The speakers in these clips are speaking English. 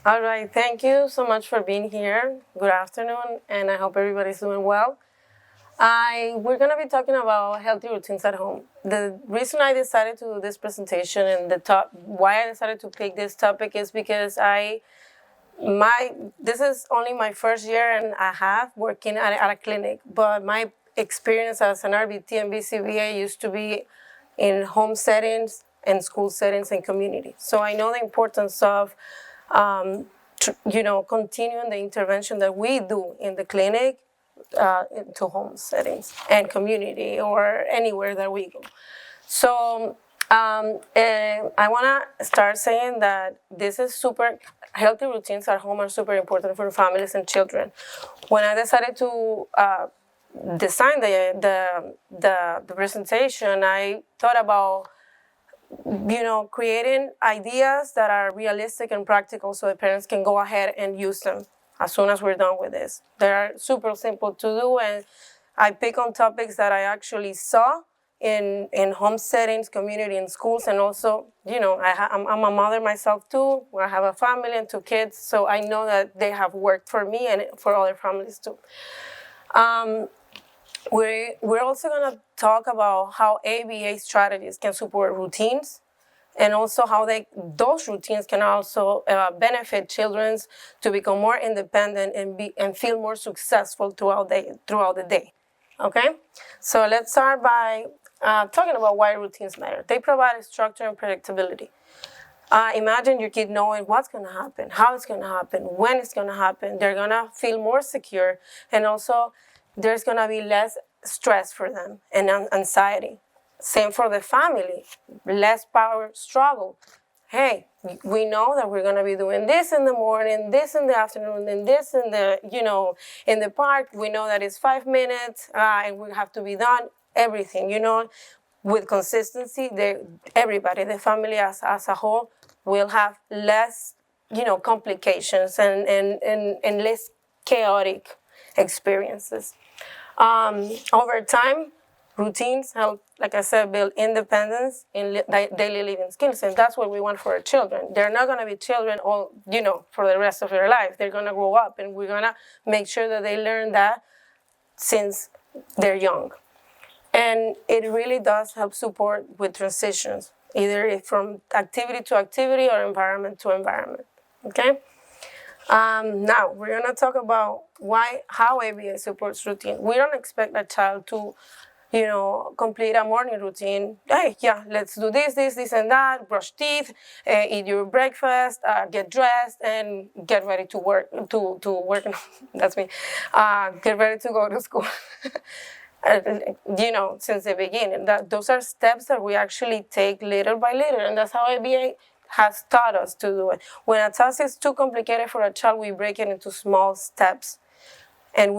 All right, thank you so much for being here. Good afternoon, and I hope everybody's doing well. We're gonna be talking about healthy routines at home. The reason I decided to do this presentation and why I decided to pick this topic is because this is only my first year and a half working at a clinic, but my experience as an RBT and BCBA used to be in home settings and school settings and community. So I know the importance of continuing the intervention that we do in the clinic into home settings and community or anywhere that we go. So I want to start saying that this is super healthy routines at home are super important for families and children. When I decided to design the presentation, I thought about creating ideas that are realistic and practical so the parents can go ahead and use them as soon as we're done with this. They are super simple to do, and I pick on topics that I actually saw in home settings, community, and schools, and also, I'm a mother myself too. I have a family and 2 kids, so I know that they have worked for me and for other families too. We're also going to talk about how ABA strategies can support routines, and also how those routines can also benefit children to become more independent and feel more successful throughout the day. Okay, so let's start by talking about why routines matter. They provide structure and predictability. Imagine your kid knowing what's going to happen, how it's going to happen, when it's going to happen. They're going to feel more secure, and also there's going to be less stress for them and anxiety. Same for the family, less power struggle. Hey, we know that we're gonna be doing this in the morning, this in the afternoon, and this in the park. We know that it's 5 minutes, and we have to be done. Everything, with consistency. Everybody, the family as a whole, will have less, complications and less chaotic experiences. Over time, routines help, like I said, build independence in daily living skills, and that's what we want for our children. They're not going to be children for the rest of their life. They're going to grow up, and we're going to make sure that they learn that since they're young. And it really does help support with transitions, either from activity to activity or environment to environment. Okay? Now, we're going to talk about how ABA supports routine. We don't expect a child to, complete a morning routine. Hey, yeah, let's do this, and that, brush teeth, eat your breakfast, get dressed, and get ready to work, that's me, get ready to go to school. Since the beginning. Those are steps that we actually take little by little, and that's how ABA has taught us to do it. When a task is too complicated for a child, we break it into small steps. And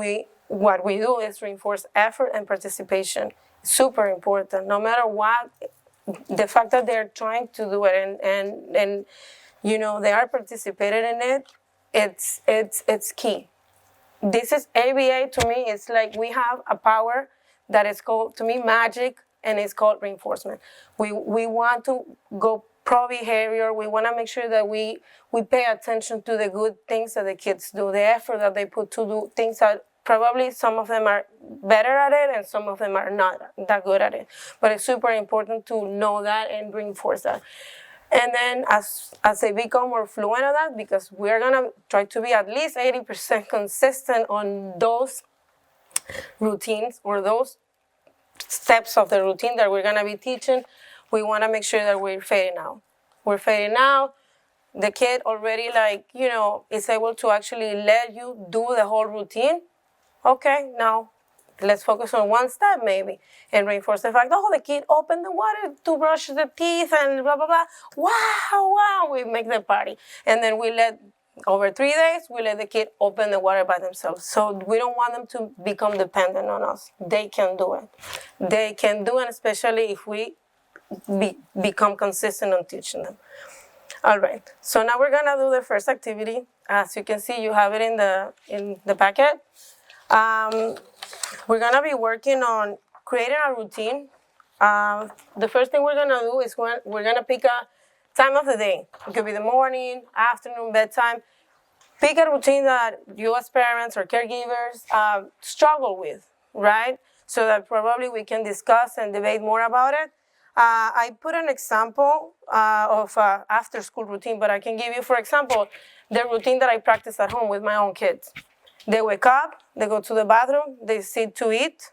what we do is reinforce effort and participation. Super important. No matter what, the fact that they're trying to do it and they are participating in it, it's key. This is ABA to me. It's like we have a power that is called, to me, magic, and it's called reinforcement. We want to go pro behavior. We want to make sure that we pay attention to the good things that the kids do, the effort that they put to do things that probably some of them are better at it and some of them are not that good at it. But it's super important to know that and reinforce that. And then as they become more fluent at that, because we're going to try to be at least 80% consistent on those routines or those steps of the routine that we're going to be teaching, we want to make sure that we're fading out. We're fading out. The kid already is able to actually let you do the whole routine. Okay, now let's focus on one step maybe and reinforce the fact, the kid opened the water to brush the teeth and blah, blah, blah. Wow, we make the party. And then over 3 days, we let the kid open the water by themselves. So we don't want them to become dependent on us. They can do it. They can do it, especially if we become consistent on teaching them. All right, so now we're gonna do the first activity. As you can see, you have it in the packet. We're gonna be working on creating a routine. The first thing we're gonna do is we're gonna pick time of the day. It could be the morning, afternoon, bedtime. Pick a routine that you as parents or caregivers struggle with, right? So that probably we can discuss and debate more about it. I put an example of after school routine, but I can give you, for example, the routine that I practice at home with my own kids. They wake up, they go to the bathroom, they sit to eat,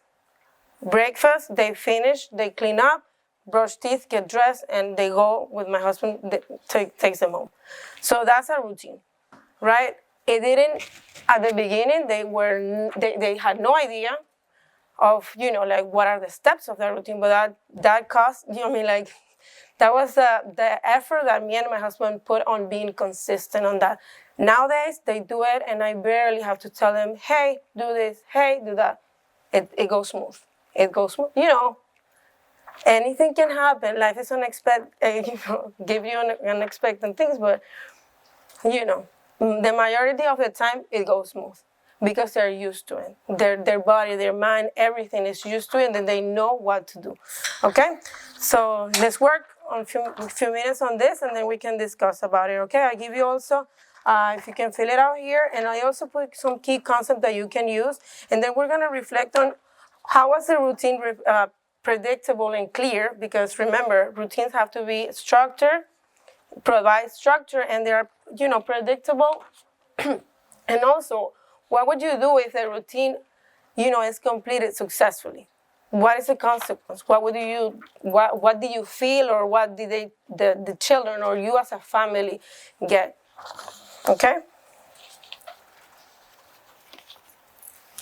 breakfast, they finish, they clean up, brush teeth, get dressed, and they go with my husband, takes them home. So that's a routine, right? It didn't, at the beginning, they had no idea of, like what are the steps of that routine, but that cost, that was the effort that me and my husband put on being consistent on that. Nowadays, they do it, and I barely have to tell them, hey, do this, hey, do that. It goes smooth. It goes smooth. Anything can happen. Life is unexpected, give you unexpected things, but, the majority of the time, it goes smooth because they're used to it. Their body, their mind, everything is used to it, and then they know what to do. Okay? So let's work on a few minutes on this, and then we can discuss about it. Okay? I give you also, if you can fill it out here, and I also put some key concepts that you can use, and then we're going to reflect on how was the routine predictable and clear, because remember, routines have to be structured, provide structure, and they are, predictable. And also, what would you do if the routine, is completed successfully? What is the consequence? What do you feel, or what did the children or you as a family get? Okay?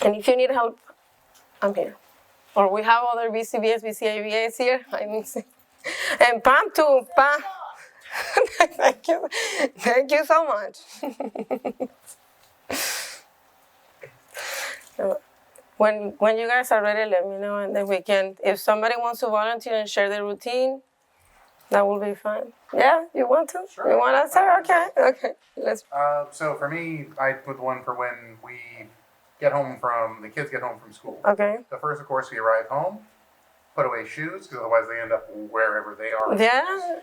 And if you need help, I'm here. Or we have other BCBS, BCABAs here. And Pam too. Pam. Thank you. Thank you so much. When you guys are ready, let me know, and then we can, if somebody wants to volunteer and share their routine, that will be fine. Yeah, you want to? Sure. You want to start? Okay. Let's. So for me, I put one for when the kids get home from school. Okay. The first, of course, we arrive home, put away shoes, because otherwise they end up wherever they are. Yeah.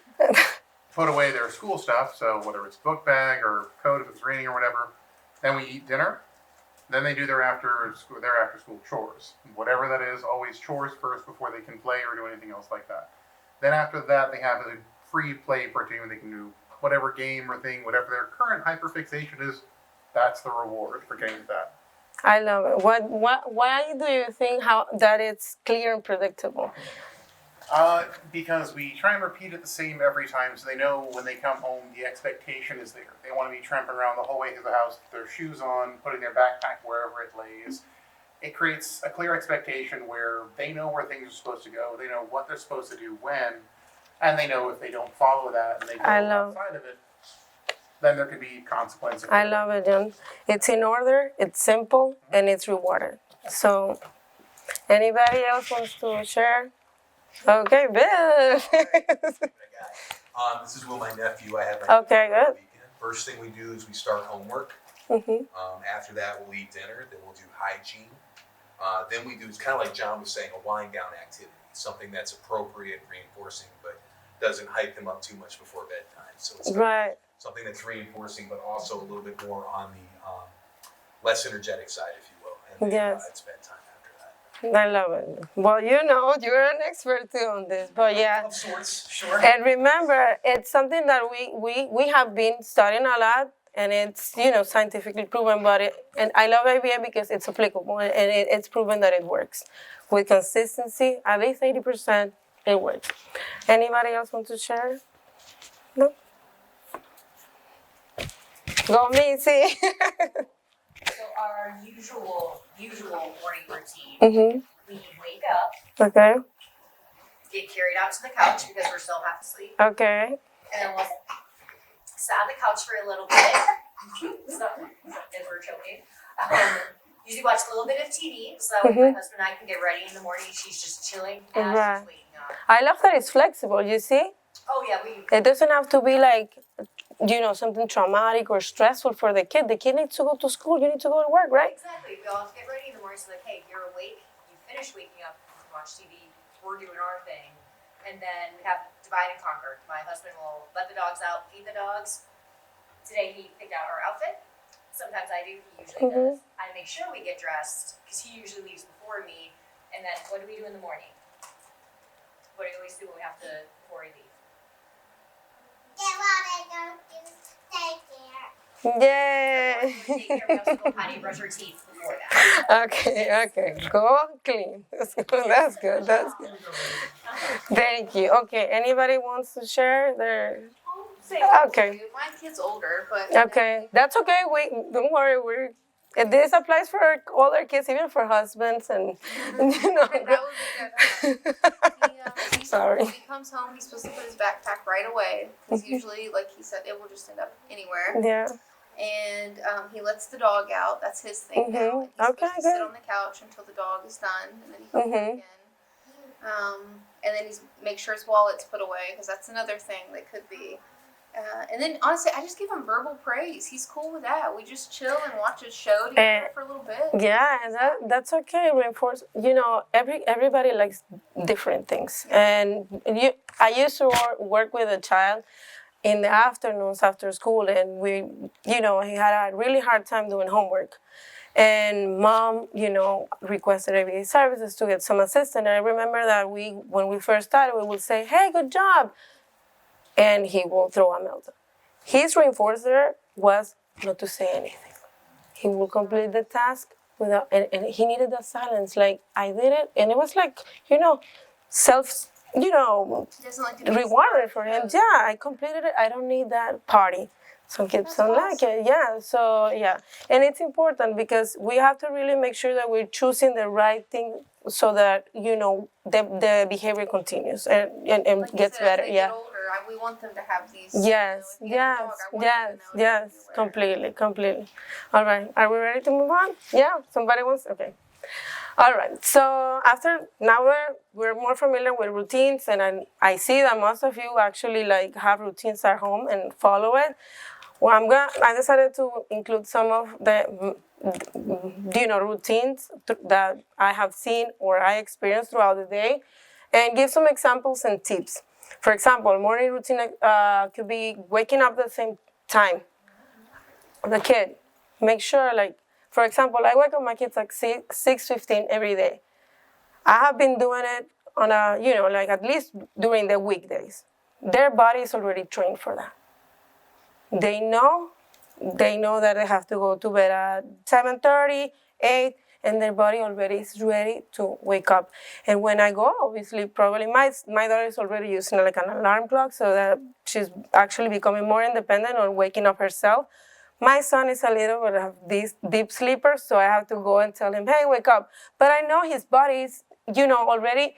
Put away their school stuff, so whether it's book bag or coat if it's raining or whatever. Then we eat dinner. Then they do their after school chores. Whatever that is, always chores first before they can play or do anything else like that. Then after that, they have a free play routine. They can do whatever game or thing, whatever their current hyperfixation is. That's the reward for getting that. I love it. Why do you think that it's clear and predictable? Because we try and repeat it the same every time, so they know when they come home, the expectation is there. They want to be tramping around the whole way through the house with their shoes on, putting their backpack wherever it lays. It creates a clear expectation where they know where things are supposed to go, they know what they're supposed to do when, and they know if they don't follow that and they go outside of it, then there could be consequences. I love it, John. It's in order, it's simple, and it's rewarded. So, anybody else wants to share? Okay, Bill. This is Will, my nephew. I have my Okay, good. First thing we do is we start homework. Mm-hmm. After that, we'll eat dinner. Then we'll do hygiene. Then we do, it's kind of like John was saying, a wind down activity. Something that's appropriate, reinforcing, but doesn't hype them up too much before bedtime. So it's Right. something that's reinforcing, but also a little bit more on the less energetic side, if you will. And then, Yes. it's bedtime after that. I love it. Well, you're an expert too on this, but yeah. Of sorts, sure. And remember, it's something that we have been studying a lot, and it's scientifically proven. And I love IBA because it's applicable, and it's proven that it works with consistency. At least 80%, it works. Anybody else want to share? No. Go me, see. So our usual morning routine, Mm-hmm. we wake up, Okay. get carried out to the couch because we're still half asleep, Okay. and then we'll sit on the couch for a little bit. Stop as we're choking. Usually watch a little bit of TV, so that way my husband and I can get ready in the morning. She's just chilling as Right. she's waking up. I love that it's flexible. You see, Oh yeah, it doesn't have to be like something traumatic or stressful for the kid. The kid needs to go to school. You need to go to work, right? exactly. We all have to get ready in the morning so like, hey, you're awake, you finish waking up, you can watch TV, we're doing our thing, and then we have divide and conquer. My husband will let the dogs out, feed the dogs. Today he picked out our outfit. Sometimes I do, he usually does. I make sure we get dressed, because he usually leaves before me, and then what do we do in the morning? What do we always do when we have to, before we leave? Yay! Take care, we also go potty, brush our teeth before that. Okay. Go clean. That's good. That's good. Thank you. Okay. Anybody wants to share their? Okay. My kid's older, but Okay. That's okay. Don't worry. This applies for older kids, even for husbands, and that would be good. Sorry. When he comes home, he's supposed to put his backpack right away. Because usually, like he said, it will just end up anywhere. Yeah. And he lets the dog out. That's his thing now. And he's Okay, supposed to sit good. on the couch until the dog is done, and then he comes back in. And then he's make sure his wallet's put away, because that's another thing that could be. And then honestly, I just give him verbal praise. He's cool with that. We just chill and watch a show together for a little bit. Yeah, and that's okay. Reinforce. Everybody likes different things, and I used to work with a child in the afternoons after school, and he had a really hard time doing homework. And mom, requested ABA services to get some assistance. And I remember that when we first started, we would say, "Hey, good job," and he will throw a meltdown. His reinforcer was not to say anything. He will complete the task without, and he needed that silence. Like, I did it, and it was like, self, He doesn't like to be rewarded for him. Yeah, I completed it. I don't need that party. Some kids don't like it. Yeah, so yeah. And it's important because we have to really make sure that we're choosing the right thing so that, the behavior continues and like gets said, better. As they Yeah. get older, we want them to have these. Yes, if you have a dog, I want them to know yes, everywhere. completely. All right, are we ready to move on? Yeah, somebody wants, okay. All right, so now we're more familiar with routines, and I see that most of you actually have routines at home and follow it. Well, I decided to include some of the routines that I have seen or I experienced throughout the day, and give some examples and tips. For example, morning routine could be waking up at the same time. The kid, make sure, for example, I wake up my kids at 6:15 every day. I have been doing it on at least during the weekdays. Their body is already trained for that. They know that they have to go to bed at 7:30, 8, and their body already is ready to wake up. And when I go, obviously, probably my daughter is already using an alarm clock, so that she's actually becoming more independent on waking up herself. My son is a little bit of this deep sleeper, so I have to go and tell him, "Hey, wake up." But I know his body is, already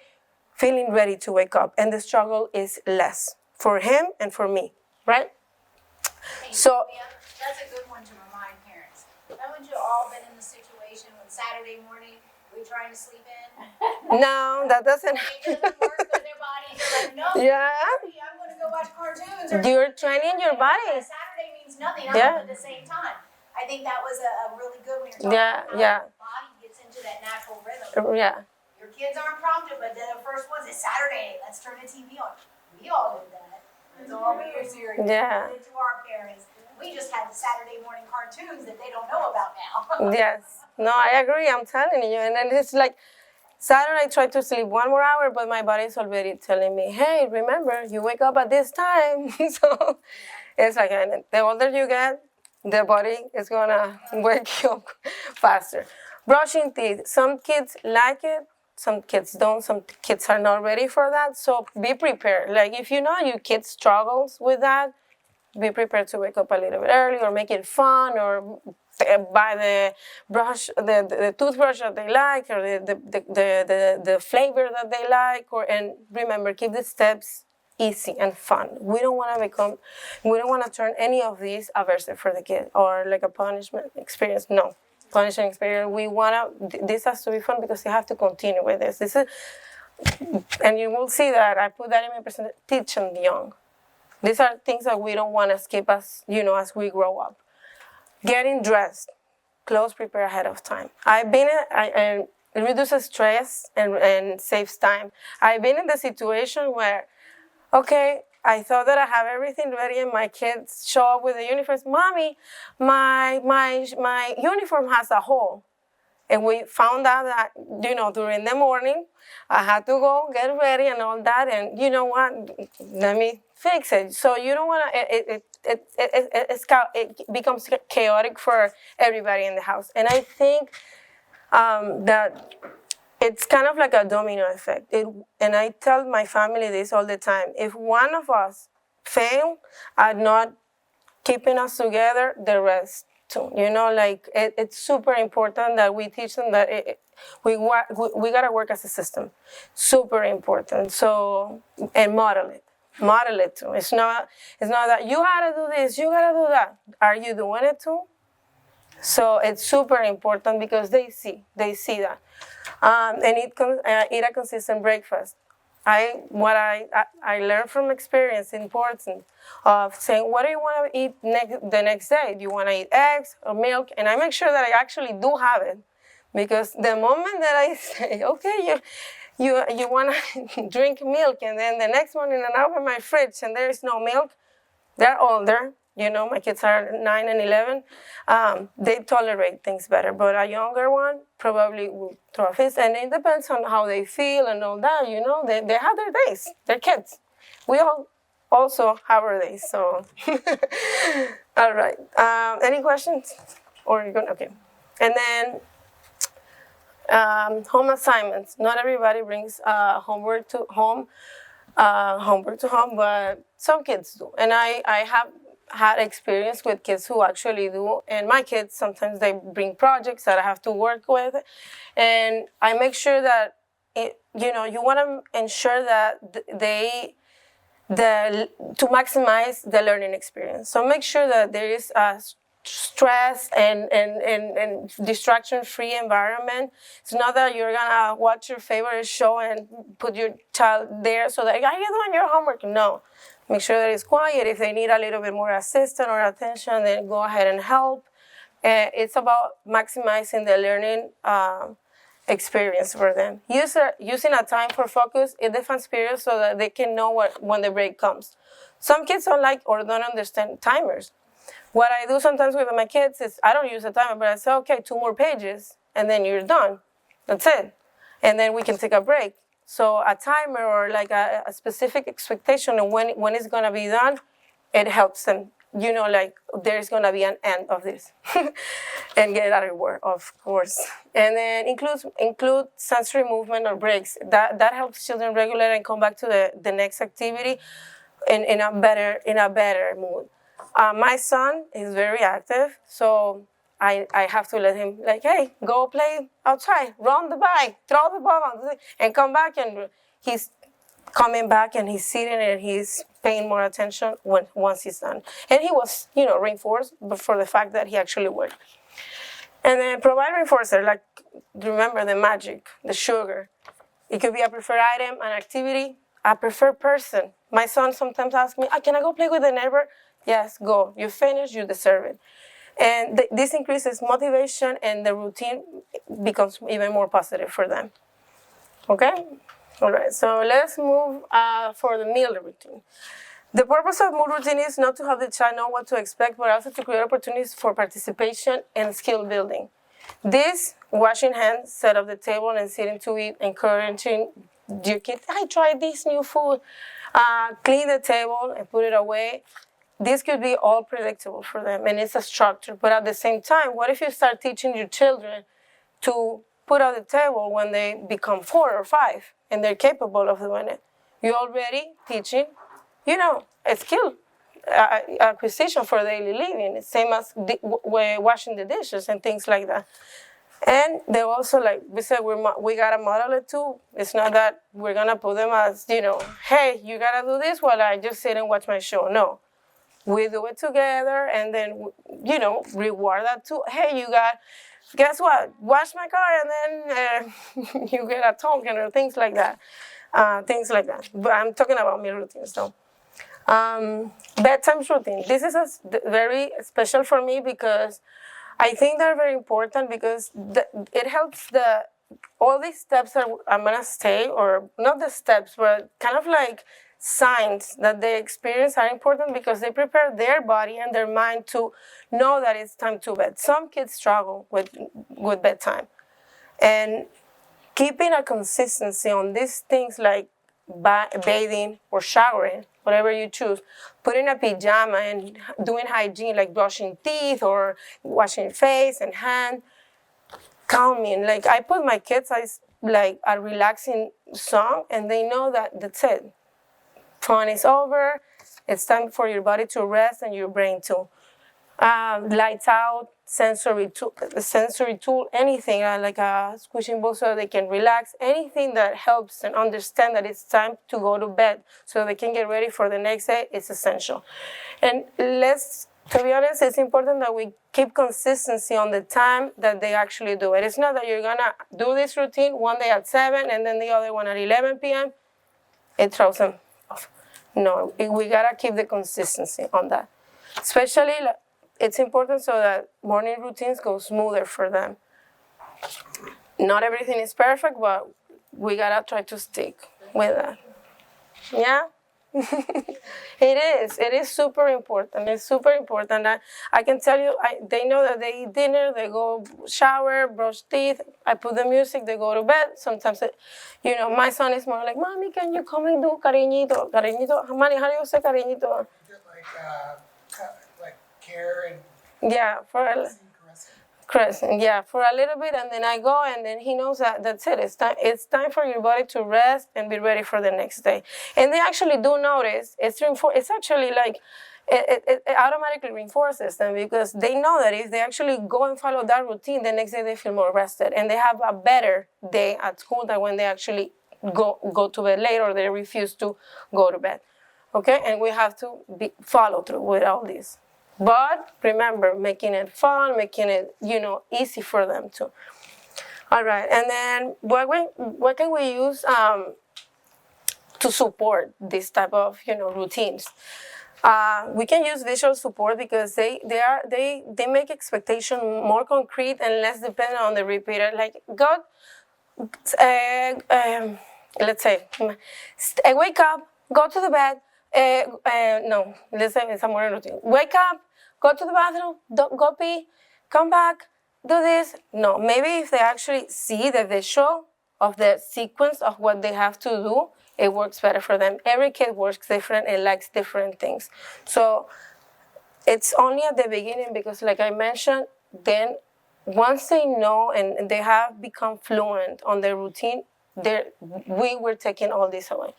feeling ready to wake up, and the struggle is less for him and for me, right? Hey, So- Sophia, that's a good one to remind parents. Haven't you all been in the situation when Saturday morning we're trying to sleep in? No, that doesn't. It doesn't work because their bodies are like, no, Yeah. sorry, I'm going to go watch cartoons. Or You're training your body. Saturday means nothing. Yeah. At the same time. I think that was a really good one. You're talking about how Yeah. the body gets into that natural rhythm. Yeah. Your kids aren't prompted, but then the first one's, it's Saturday, let's turn the TV on. We all did that. It's all we are serious. Yeah. To our parents. We just had the Saturday morning cartoons that they don't know about now. Yes. No, I agree. I'm telling you. And then it's like Saturday, I try to sleep 1 more hour, but my body's already telling me, "Hey, remember, you wake up at this time." So it's like, and the older you get, the body is going to wake you up faster. Brushing teeth. Some kids like it. Some kids don't. Some kids are not ready for that. So be prepared. Like, if you know your kid struggles with that, be prepared to wake up a little bit early, or make it fun, or buy the brush, the toothbrush that they like, or the flavor that they like, and remember, keep the steps easy and fun. We don't want to turn any of these aversive for the kid or like a punishment experience. No, punishment experience. This has to be fun because you have to continue with this. And you will see that I put that in my presentation. Teach them young. These are things that we don't want to skip as we grow up. Getting dressed, clothes prepared ahead of time. it reduces stress and saves time. I've been in the situation where, okay, I thought that I have everything ready, and my kids show up with the uniforms. Mommy, my uniform has a hole. And we found out that, during the morning, I had to go get ready and all that. And you know what? Let me fix it. So you don't want to, it becomes chaotic for everybody in the house. And I think that it's kind of like a domino effect. And I tell my family this all the time. If one of us fail at not keeping us together, the rest too. It's super important that we teach them that we got to work as a system. Super important. So, and model it too. It's not that you got to do this, you got to do that. Are you doing it too? So it's super important because they see that. And eat a consistent breakfast. What I learned from experience, important of saying, what do you want to eat the next day? Do you want to eat eggs or milk? And I make sure that I actually do have it, because the moment that I say, okay, you want to drink milk, and then the next morning I open my fridge and there is no milk, they're older. My kids are 9 and 11. They tolerate things better. But a younger one probably will throw a fit. And it depends on how they feel and all that. They have their days. They're kids. We all also have our days. So, all right. Any questions? Or you're going? Okay. And then home assignments. Not everybody brings homework to home, but some kids do. And I have had experience with kids who actually do, and my kids, sometimes they bring projects that I have to work with, and I make sure that you want to ensure that to maximize the learning experience. So make sure that there is a stress and distraction-free environment. It's not that you're gonna watch your favorite show and put your child there so that, are you doing your homework? No. Make sure that it's quiet. If they need a little bit more assistance or attention, then go ahead and help. It's about maximizing the learning experience for them. Using a time for focus in the fun period so that they can know when the break comes. Some kids don't like or don't understand timers. What I do sometimes with my kids is I don't use a timer, but I say, okay, 2 more pages, and then you're done. That's it. And then we can take a break. So a timer or like a specific expectation of when it's going to be done, it helps them, like there's going to be an end of this and get a reward, of course. And then include sensory movement or breaks. That helps children regulate and come back to the next activity in a better mood. My son is very active, so I have to let him, hey, go play outside, run the bike, throw the ball, and come back, and he's coming back and he's sitting and he's paying more attention once he's done. And he was, reinforced for the fact that he actually worked. And then provide reinforcer, remember the magic, the sugar. It could be a preferred item, an activity, a preferred person. My son sometimes asks me, can I go play with the neighbor? Yes, go. You finish, you deserve it. And this increases motivation, and the routine becomes even more positive for them. Okay? All right, so let's move for the meal routine. The purpose of meal routine is not to have the child know what to expect, but also to create opportunities for participation and skill building. This, washing hands, set up the table, and sitting to eat, encouraging your kids, I tried this new food, clean the table and put it away. This could be all predictable for them, and it's a structure. But at the same time, what if you start teaching your children to put out the table when they become 4 or 5, and they're capable of doing it? You're already teaching, a skill acquisition for daily living. It's same as washing the dishes and things like that. And they also, like we said, we gotta model it too. It's not that we're gonna put them as, hey, you gotta do this while I just sit and watch my show. No. We do it together, and then, reward that too. Hey, guess what? Wash my car, and then you get a token or things like that. But I'm talking about meal routines, though. Bedtime routine. This is very special for me because I think they're very important because it helps all these steps that I'm gonna say, or not the steps, but kind of like signs that they experience are important because they prepare their body and their mind to know that it's time to bed. Some kids struggle with bedtime, and keeping a consistency on these things like bathing or showering, whatever you choose, putting a pajama and doing hygiene like brushing teeth or washing face and hand, calming. Like I put my kids' eyes like a relaxing song, and they know that that's it. Fun is over. It's time for your body to rest and your brain too. Lights out, sensory tool, anything like a squishing ball so they can relax. Anything that helps and understand that it's time to go to bed so they can get ready for the next day is essential. And to be honest, it's important that we keep consistency on the time that they actually do it. It's not that you're gonna do this routine one day at 7 and then the other one at 11 p.m. It throws them off. No, we gotta keep the consistency on that. Especially, it's important so that morning routines go smoother for them. Not everything is perfect, but we gotta try to stick with that. Yeah? It is super important. It's super important. I can tell you, they know that they eat dinner, they go shower, brush teeth. I put the music, they go to bed. Sometimes, my son is more like, Mommy, can you come and do cariñito? Cariñito, Mommy, how do you say cariñito? Like care and yeah, for a little bit, and then I go, and then he knows that that's it. It's time for your body to rest and be ready for the next day. And they actually do notice. It's actually like it automatically reinforces them because they know that if they actually go and follow that routine, the next day they feel more rested and they have a better day at school than when they actually go to bed late or they refuse to go to bed. Okay, and we have to follow through with all this. But remember, making it fun, making it, easy for them too. All right, and then what can we use to support this type of, routines? We can use visual support because they make expectation more concrete and less dependent on the repeater. Like let's say, wake up, go to the bed. No, let's say it's a morning routine. Wake up, go to the bathroom, go pee, come back, do this. No, maybe if they actually see the visual of the sequence of what they have to do, it works better for them. Every kid works different and likes different things. So it's only at the beginning because, like I mentioned, then once they know and they have become fluent on their routine, we were taking all this away.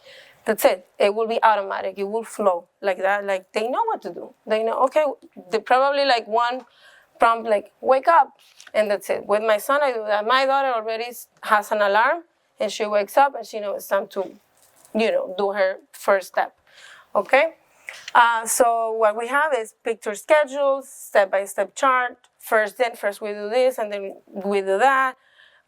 That's it. It will be automatic. It will flow like that. Like they know what to do. They know, okay, they probably like one prompt, like wake up, and that's it. With my son, I do that. My daughter already has an alarm, and she wakes up, and she knows it's time to, do her first step. Okay? So what we have is picture schedules, step-by-step chart. First we do this, and then we do that,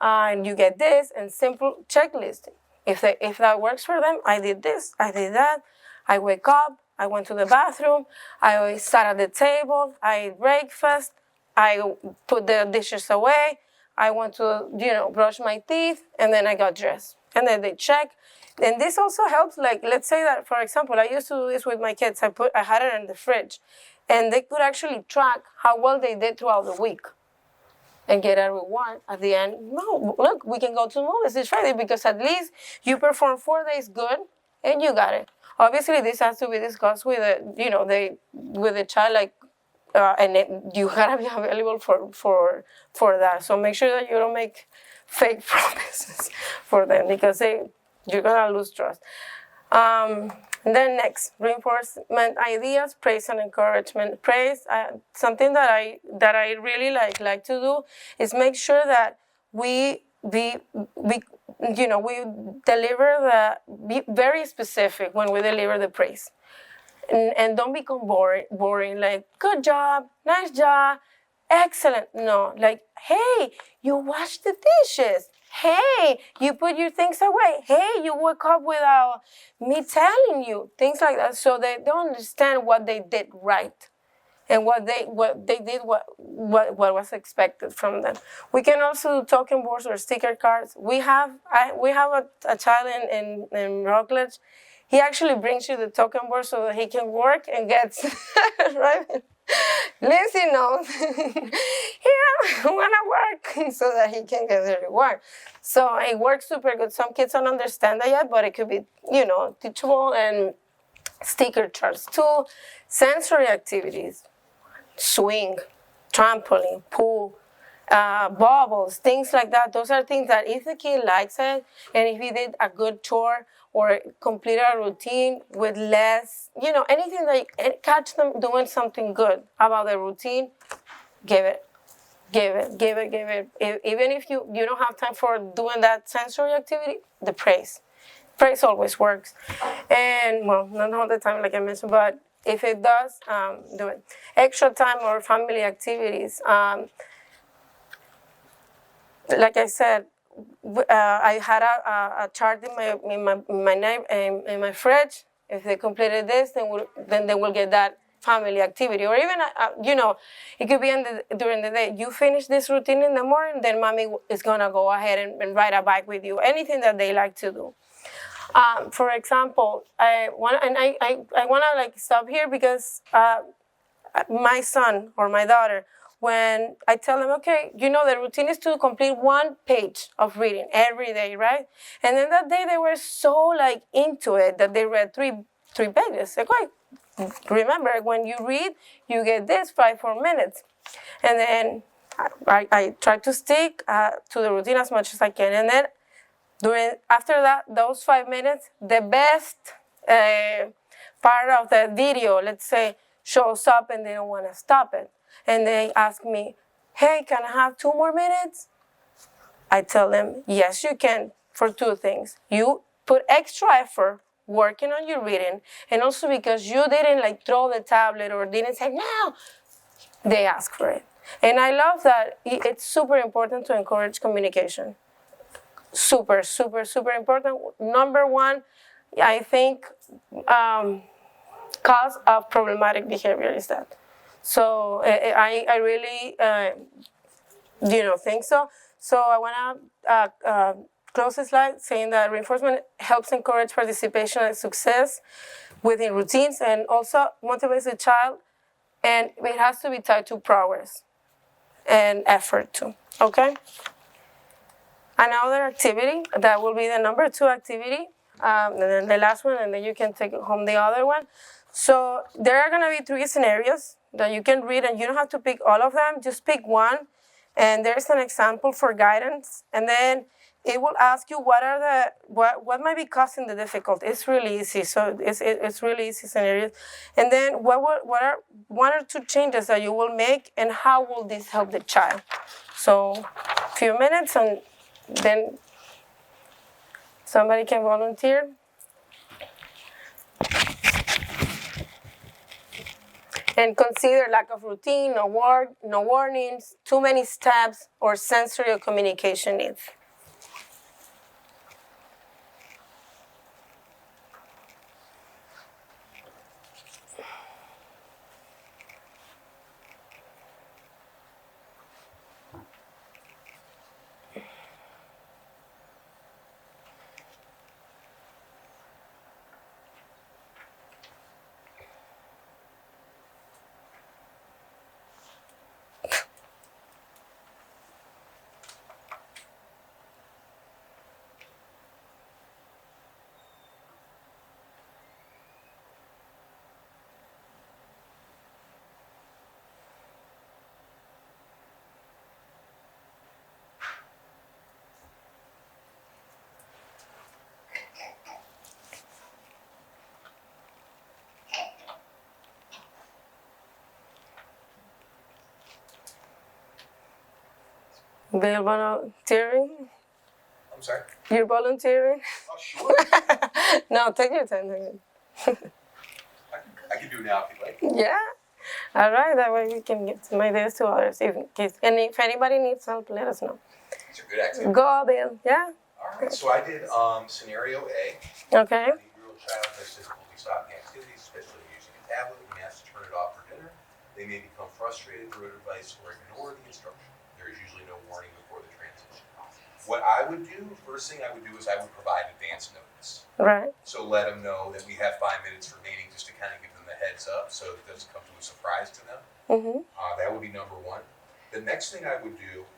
and you get this, and simple checklist. If that works for them, I did this, I did that. I wake up, I went to the bathroom, I sat at the table, I ate breakfast, I put the dishes away, I went to, brush my teeth, and then I got dressed. And then they check. And this also helps, like, let's say that, for example, I used to do this with my kids. I had it in the fridge. And they could actually track how well they did throughout the week. And get a reward at the end. No, look, we can go to the movies this Friday because at least you performed 4 days good and you got it. Obviously, this has to be discussed with with the child, like, and you gotta be available for that. So make sure that you don't make fake promises for them because you're gonna lose trust. And then next, reinforcement ideas, praise and encouragement. Praise, something that I really like to do is make sure that we deliver be very specific when we deliver the praise, and don't become boring. Like good job, nice job, excellent. No, like hey, you washed the dishes. Hey, you put your things away. Hey, you woke up without me telling you. Things like that. So they don't understand what they did right. and what they did, what was expected from them. We can also do talking boards or sticker cards. We have a child in Rockledge. He actually brings you the token board so that he can work and gets right. Lindsay knows. Here I wanna work so that he can get the reward. So it works super good. Some kids don't understand that yet, but it could be, teachable. And sticker charts too. Sensory activities, swing, trampoline, pool, bubbles, things like that. Those are things that if the kid likes it, and if he did a good chore or completed a routine with less, anything that catch them doing something good about the routine, give it. Even if you don't have time for doing that sensory activity, the praise. Praise always works. And, well, not all the time, like I mentioned, but if it does, do it. Extra time or family activities. Like I said, I had a chart in my fridge. If they completed this, then they will get that family activity. Or even, it could be during the day. You finish this routine in the morning, then mommy is going to go ahead and ride a bike with you. Anything that they like to do. For example, I want to stop here because my son or my daughter, when I tell them, okay, the routine is to complete 1 page of reading every day, right? And then that day they were so into it that they read three pages. Like, remember, when you read, you get this 4 minutes. And then I try to stick to the routine as much as I can. And then after that, those 5 minutes, the best part of the video, let's say, shows up and they don't want to stop it. And they ask me, hey, can I have 2 more minutes? I tell them, yes, you can, for 2 things. You put extra effort working on your reading, and also because you didn't throw the tablet or didn't say, no, they ask for it. And I love that it's super important to encourage communication. Super, super, super important. Number 1, I think, cause of problematic behavior is that. So I really, think so. So I want to close the slide saying that reinforcement helps encourage participation and success within routines and also motivates the child. And it has to be tied to progress and effort too. Okay? Another activity, that will be the number 2 activity, and then the last one, and then you can take home the other one. So there are going to be 3 scenarios that you can read, and you don't have to pick all of them, just pick one, and there's an example for guidance, and then it will ask you what might be causing the difficulty. It's really easy, so it's really easy scenarios. And then what are 1 or 2 changes that you will make, and how will this help the child? So a few minutes, and then somebody can volunteer. And consider lack of routine, no warnings, too many steps, or sensory or communication needs. They're volunteering? I'm sorry? You're volunteering? Oh, sure. No, take your time. I can do it now if you'd like. Yeah. All right, that way we can get some ideas to others. And if anybody needs help, let us know. These are good activities. Go, Bill. Yeah. All right, so I did scenario A. Okay. A 8-year-old child has difficulty stopping activities, especially using a tablet, and has to turn it off for dinner. they may become frustrated, throw advice, or ignore the instruction. There is usually no warning before the transition. What I would do, first thing I would do is I would provide advance notice. Right. So let them know that we have 5 minutes remaining, just to kind of give them the heads up so it doesn't come to a surprise to them. That would be number one. The next thing I would do,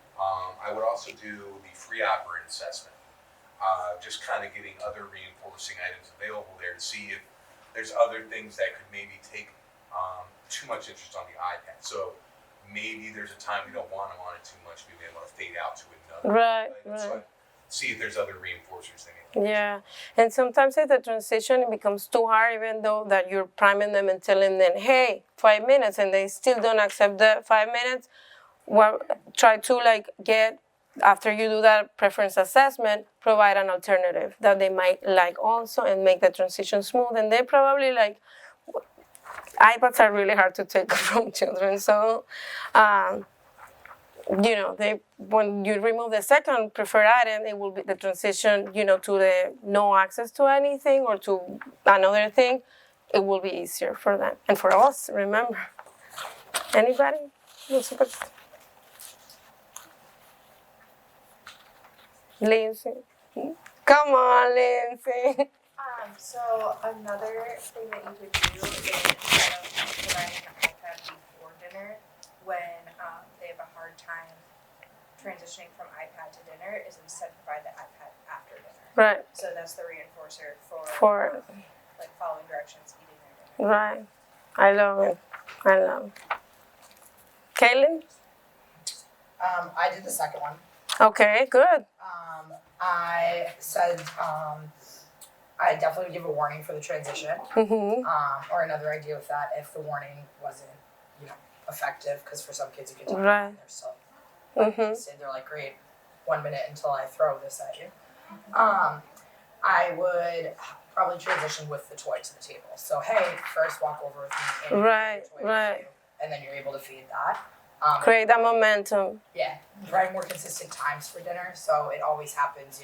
I would also do the free operant assessment. Just kind of getting other reinforcing items available there to see if there's other things that could maybe take too much interest on the iPad. So maybe there's a time we don't want them on it too much. We may want to fade out to another. Right, item. right. So see if there's other reinforcers they may. Yeah, and sometimes at the transition it becomes too hard, even though that you're priming them and telling them, hey, 5 minutes, and they still don't accept the 5 minutes. Well, try to like get, after you do that preference assessment, provide an alternative that they might like also and make the transition smooth. And they probably like, iPads are really hard to take from children, so they, when you remove the second preferred item, it will be the transition, to the no access to anything or to another thing. It will be easier for them and for us. Remember, anybody? Lindsay, come on, Lindsay. So another thing that you could do is instead of providing an iPad before dinner, when they have a hard time transitioning from iPad to dinner, is instead provide the iPad after dinner. Right. So that's the reinforcer For like following directions, eating their dinner. right. I love it. Kaylin? I did the second one. Okay, good. I said I definitely would give a warning for the transition. Or another idea with that if the warning wasn't, effective, because for some kids you can tell Right. they're still interested. They're like, great, 1 minute until I throw this at you. I would probably transition with the toy to the table. So hey, first walk over with me and Right, the toy right. with you, and then you're able to feed that. Create that momentum. Yeah, provide more consistent times for dinner, so it always happens,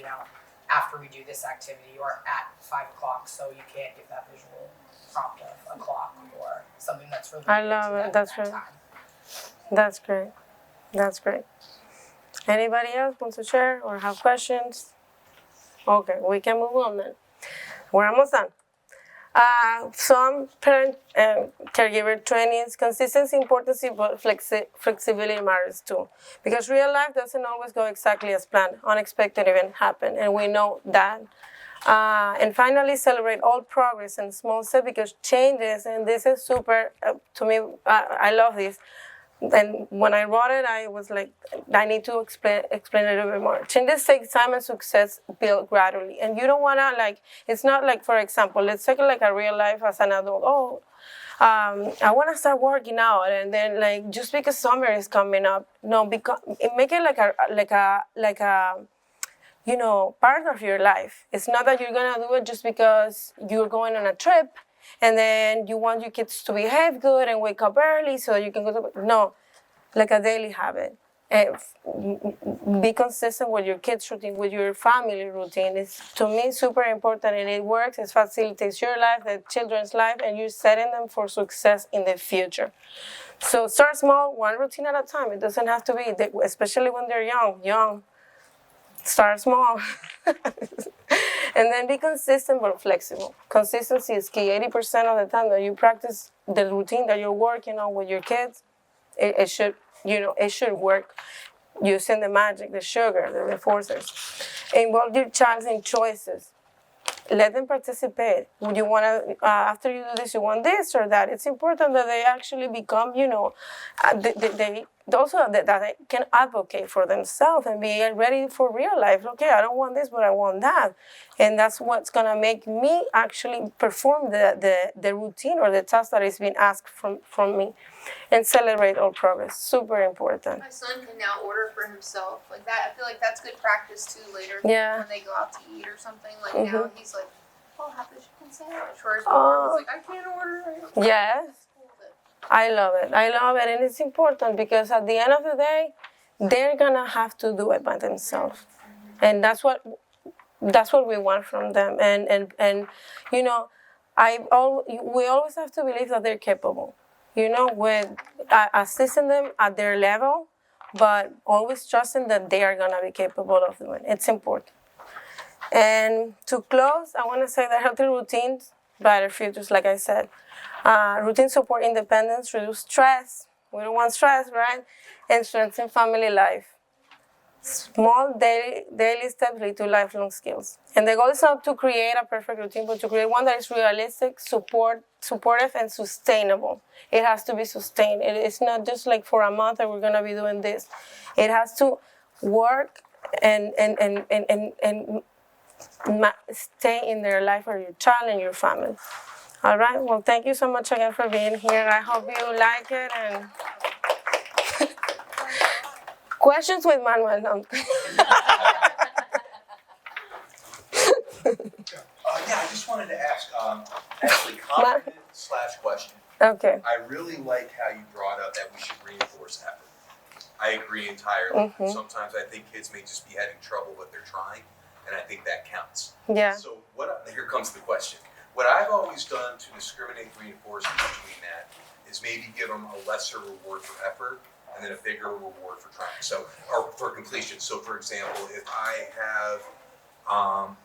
after we do this activity or at 5 o'clock, so you can't give that visual prompt of a clock or something that's related I love to it. That's that right. time. That's great. That's great. Anybody else wants to share or have questions? Okay, we can move on then. We're almost done. Some parent and caregiver trainings, consistency, importance, but flexibility matters too. Because real life doesn't always go exactly as planned. Unexpected events happen, and we know that. And finally, celebrate all progress and small steps, because changes, and this is super, to me, I love this. And when I wrote it, I was like, I need to explain it a little bit more. Changes take time and success build gradually. And you don't want to it's not like, for example, let's take it like a real life as an adult. I want to start working out, and then just because summer is coming up, no, because make it like a part of your life. It's not that you're gonna do it just because you're going on a trip and then you want your kids to behave good and wake up early so that you can go to no, like a daily habit. Be consistent with your kids' routine, with your family routine. It's, to me, super important, and it works. It facilitates your life, the children's life, and you're setting them for success in the future. So start small, one routine at a time. It doesn't have to be, especially when they're young. Start small. And then be consistent but flexible. Consistency is key. 80% of the time that you practice the routine that you're working on with your kids, it should work. Using the magic, the sugar, the reinforcers. Involve your child in choices. Let them participate. Would you want to, after you do this, you want this or that? It's important that they actually become, that they can advocate for themselves and be ready for real life. Okay, I don't want this, but I want that. And that's what's going to make me actually perform the routine or the task that is being asked from me. And celebrate all progress. Super important. My son can now order for himself. Like that, I feel like that's good practice too later. Yeah. When they go out to eat or something. Like now he's like, I'll have the chicken sandwich. Whereas before he's like, I can't order. Yes. I love it. And it's important because at the end of the day, they're gonna have to do it by themselves. And that's what we want from them. And we always have to believe that they're capable. with assisting them at their level, but always trusting that they are going to be capable of doing it. It's important. And to close, I want to say that healthy routines, brighter futures, like I said. Routines support independence, reduce stress. We don't want stress, right? And strengthen family life. Small daily steps lead to lifelong skills. And the goal is not to create a perfect routine, but to create one that is realistic, supportive, and sustainable. It has to be sustained. It's not just like for a month that we're going to be doing this. It has to work and stay in their life or your child and your family. All right. Well, thank you so much again for being here. I hope you like it. And questions with Manuel. No. Yeah, I just wanted to ask, actually comment / question. Okay. I really like how you brought up that we should reinforce effort. I agree entirely. Mhm. Sometimes I think kids may just be having trouble, but they're trying, and I think that counts. Yeah. So here comes the question. What I've always done to discriminate reinforcement between that is maybe give them a lesser reward for effort and then a bigger reward for trying. So, or for completion. So for example, if I have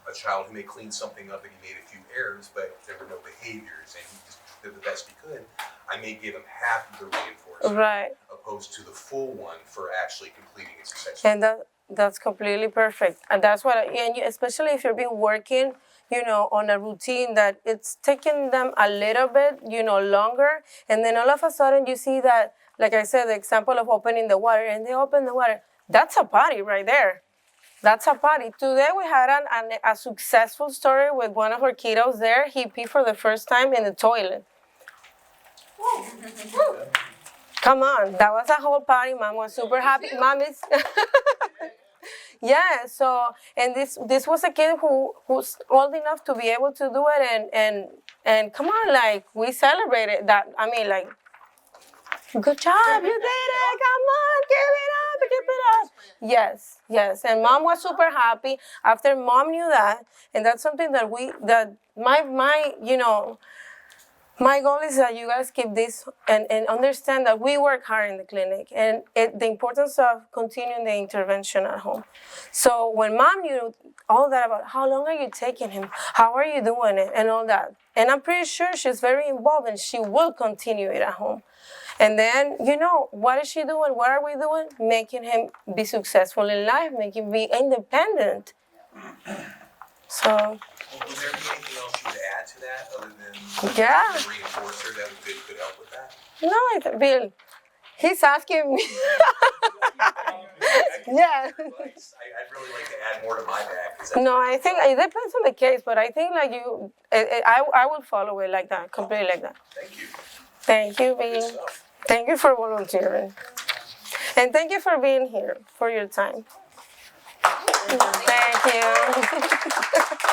a child who may clean something up and he made a few errors, but there were no behaviors and he just did the best he could, I may give him half of the reinforcement, Right. opposed to the full one for actually completing it successfully. And that's completely perfect. And that's what, especially if you've been working, on a routine that it's taking them a little bit, longer. And then all of a sudden you see that, like I said, the example of opening the water, and they open the water. That's a party right there. That's a party. Today we had a successful story with one of our kiddos there. He peed for the first time in the toilet. Come on, that was a whole party. Mom was super happy. Mom is... Yeah, so, and this was a kid who's old enough to be able to do it, and come on, like, we celebrated that. I mean, like, good job, you did it, come on, give it up. Yes, and Mom was super happy after Mom knew that, and that's something that my goal is that you guys keep this and understand that we work hard in the clinic and the importance of continuing the intervention at home. So when Mom knew all that about how long are you taking him, how are you doing it, and all that, and I'm pretty sure she's very involved and she will continue it at home. And then, what is she doing? What are we doing? Making him be successful in life, making him be independent. So... Well, would there be anything else you would add to that other than Yeah. the reinforcer that could help with that? No, Bill, he's asking me. Yeah. I'd really like to add more to my bag. No, I think it depends on the case, but I think like I will follow it like that, completely like that. Thank you. Thank you, Good Bill. stuff. Thank you for volunteering. And thank you for being here, for your time. Thank you.